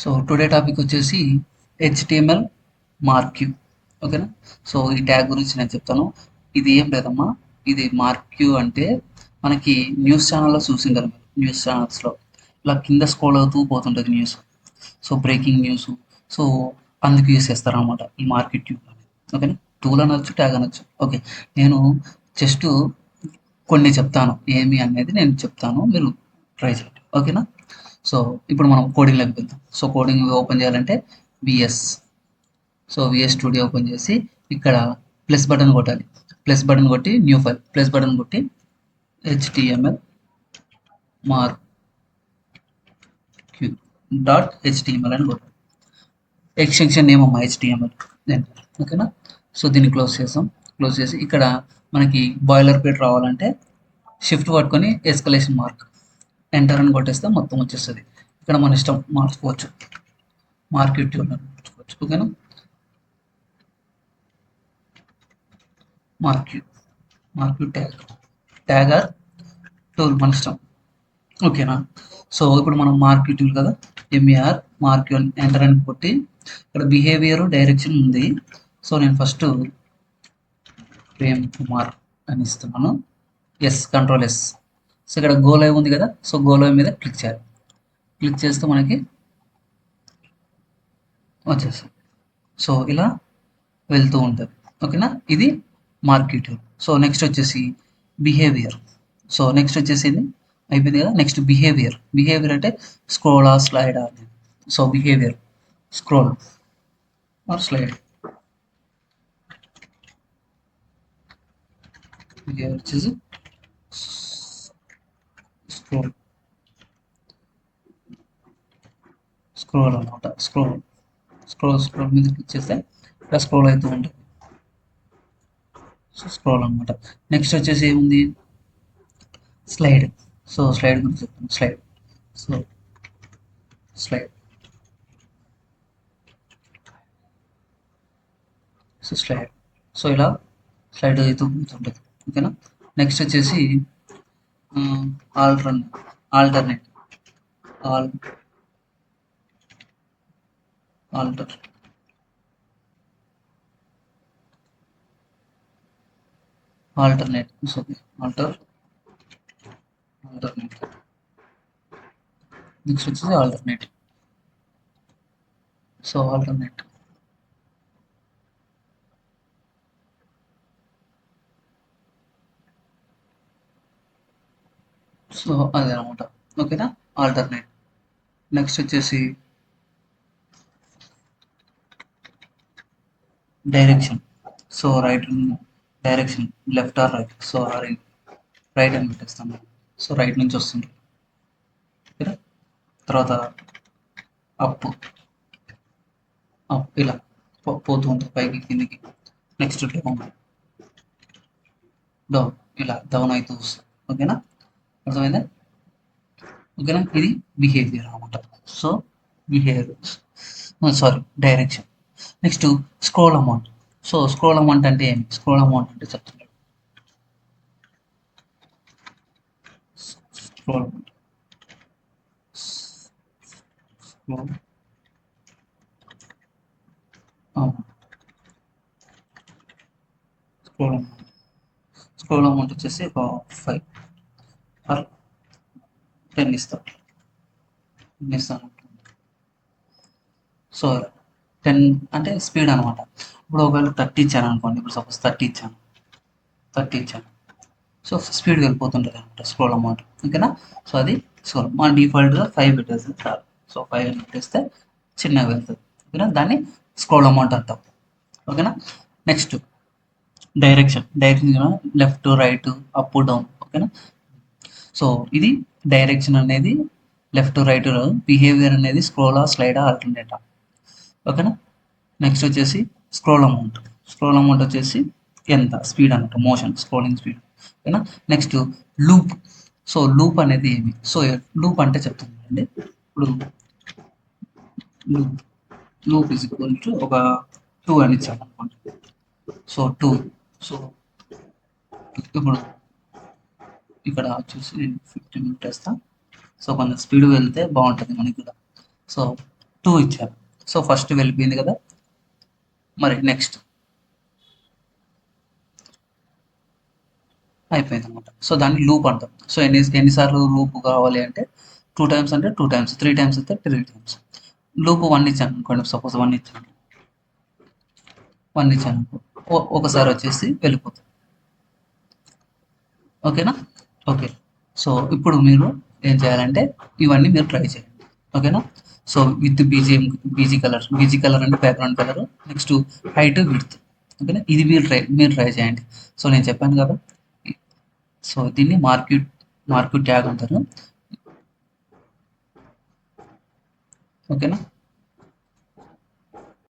So today topic వచ్చేసి HTML marquee. ఓకేనా. So ఈ ట్యాగ్ గురించి నేను చెప్తాను. ఇది ఏం లేదమ్మా, ఇది మార్క్యూ అంటే మనకి న్యూస్ ఛానల్లో చూసింటారు మీరు. న్యూస్ ఛానల్స్లో ఇలా కింద స్క్రోల్ అవుతూ పోతుంటుంది news. So breaking news. So అందుకు యూస్ చేస్తారనమాట ఈ మార్కెట్ ట్యూబ్ అనేది. ఓకేనా. టూల్ అనొచ్చు, ట్యాగ్ అనొచ్చు. ఓకే. నేను జస్ట్ కొన్ని చెప్తాను, ఏమి అనేది నేను చెప్తాను, మీరు ట్రై చేయండి. ఓకేనా. సో ఇప్పుడు మనం కోడింగ్లోకి వెళ్తాం. సో కోడింగ్ ఓపెన్ చేయాలంటే VS. So VS studio open చేసి ఇక్కడ ప్లస్ బటన్ కొట్టాలి. ప్లస్ బటన్ కొట్టి న్యూ ఫైల్, ప్లస్ బటన్ కొట్టి HTML marquee dot HTML అని కొట్టాలి. ఎక్స్టెన్షన్ నేమ్ అమ్మా హెచ్టిఎంఎల్. ఓకేనా. సో దీన్ని క్లోజ్ చేసాం. క్లోజ్ చేసి ఇక్కడ మనకి బాయిలర్ పేట్ రావాలంటే షిఫ్ట్ పట్టుకొని ఎస్కలేషన్ మార్క్ ఎంటర్ అని కొట్టేస్తే మొత్తం వచ్చేస్తుంది. ఇక్కడ మన ఇష్టం మార్చుకోవచ్చు, మార్కెట్ ట్యూన్ మార్చుకోవచ్చు. ఓకేనా. Marquee, marquee tag, tag or tool మన ఇష్టం. ఓకేనా. సో ఇప్పుడు మనం మార్క్యూ టూల్ కదా, ఎంఏఆర్ మార్క్యూ అని ఎంటర్ అని కొట్టి ఇక్కడ బిహేవియర్ డైరెక్షన్ ఉంది. సో నేను ఫస్ట్ ప్రేమ్ కుమార్ అని ఇస్తున్నాను. S, control S. సో ఇక్కడ గో లైవ్ ఉంది కదా, సో గో లైవ్ మీద క్లిక్ చేయాలి. క్లిక్ చేస్తే మనకి వచ్చేస్తుంది. సో ఇలా వెళ్తూ ఉంటుంది. ఓకేనా. ఇది మార్కెట్. సో నెక్స్ట్ వచ్చేసి బిహేవియర్. సో నెక్స్ట్ వచ్చేసి అయిపోయింది కదా. Next behaviour. బిహేవియర్ అంటే స్క్రోలా స్లైడా అనేది. So behaviour scroll or slide. Behaviour వచ్చేసి స్క్రోల్, స్క్రోల్ అనమాట. స్క్రోల్ స్క్రోల్ స్క్రోల్ మీద క్లిక్ చేస్తే ఇలా స్క్రోల్ అవుతూ ఉంటుంది. సో స్క్రోల్ అనమాట. నెక్స్ట్ వచ్చేసి ఏముంది, స్లైడ్. సో స్లైడ్ గురించి చెప్తాను. Slide. So slide. So slide. So ఇలా స్లైడ్ అవుతూ ఉంటుంది. ఓకేనా. నెక్స్ట్ వచ్చేసి altern alternate al alter alternate. So alternate. Next వచ్చేసి ఆల్టర్నేట్. So alternate. సో అదే అనమాట. ఓకేనా. ఆల్టర్నేట్. నెక్స్ట్ వచ్చేసి direction. So right direction, left or right. So right అని పెట్టేస్తాను. సో రైట్ నుంచి వస్తుంది. ఓకేనా. తర్వాత అప్, అప్ ఇలా పోతూ ఉంటుంది పైకి కిందికి. నెక్స్ట్ డౌన్, డౌన్ ఇలా డౌన్ అవుతూ వస్తుంది. ఓకేనా. అర్థమైందా. ఓకేనా. ఇది బిహేవియర్ అనమాట. So behaviour, sorry, direction. Next scroll amount. So scroll amount అంటే ఏమి, స్క్రోల్ అమౌంట్ అంటే చెప్తున్నాడు. Scroll amount, scroll amount, scroll amount. Scroll amount వచ్చేసి ఒక 5 ఆర్ 10 ఇస్తాను. ఇస్తాను. సో 10 అంటే స్పీడ్ అనమాట. ఇప్పుడు ఒకవేళ 30 ఇచ్చాను అనుకోండి. ఇప్పుడు సపోజ్ 30 ఇచ్చాను, 30 ఇచ్చాను. సో స్పీడ్ వెళ్ళిపోతుంటుంది అనమాట స్క్రోల్ అమౌంట్. ఓకేనా. సో అది స్క్రోల్ మన డిఫాల్ట్గా 5 పెట్టేస్తే చాలు. సో 5 అని పెట్టేస్తే చిన్నగా వెళ్తుంది. ఓకేనా. దాన్ని స్క్రోల్ అమౌంట్ అంటాం. ఓకేనా. Next direction. Direction left, right, up, down. ఓకేనా. సో ఇది డైరెక్షన్ అనేది లెఫ్ట్, రైట్. బిహేవియర్ అనేది స్క్రోలా స్లైడా ఆల్టర్నేటా. ఓకేనా. నెక్స్ట్ వచ్చేసి స్క్రోల్ అమౌంట్. స్క్రోల్ అమౌంట్ వచ్చేసి ఎంత స్పీడ్ అనమాట, మోషన్, స్క్రోలింగ్ స్పీడ్. ఓకేనా. Next loop. సో లూప్ అనేది ఏమి, సో లూప్ అంటే చెప్తానండి. ఇప్పుడు loop, loop is equal to ఒక 2 అని ఇచ్చాను అనుకోండి. సో 2. సో ఇప్పుడు ఇక్కడ వచ్చేసి నేను 15 పెట్టేస్తా. సో కొంచెం స్పీడ్ వెళ్తే బాగుంటుంది మనకి కూడా. సో 2 ఇచ్చాను. సో ఫస్ట్ వెళ్ళిపోయింది కదా. మరి నెక్స్ట్ అయిపోయింది అనమాట. సో దాన్ని లూప్ అంటాం. సో ఎన్నిసార్లు లూప్ కావాలి అంటే 2 టైమ్స్ అంటే 2 టైమ్స్, 3 టైమ్స్ అయితే 3 టైమ్స్. లూప్ 1 ఇచ్చాను అనుకోండి, సపోజ్ 1 ఇచ్చాను, 1 ఇచ్చాను అనుకో, ఒకసారి వచ్చేసి వెళ్ళిపోతుంది. ఓకేనా? ఓకే. సో ఇప్పుడు మీరు ఏం చేయాలంటే ఇవన్నీ మీరు ట్రై చేయండి. ఓకేనా? సో విత్ బీజీ కలర్ అంటే background colour, next height, width. ఓకేనా? ఇది మీరు ట్రై చేయండి. సో నేను చెప్పాను కదా. సో దీన్ని మార్క్యూ ట్యాగ్ అంటారు. ఓకేనా?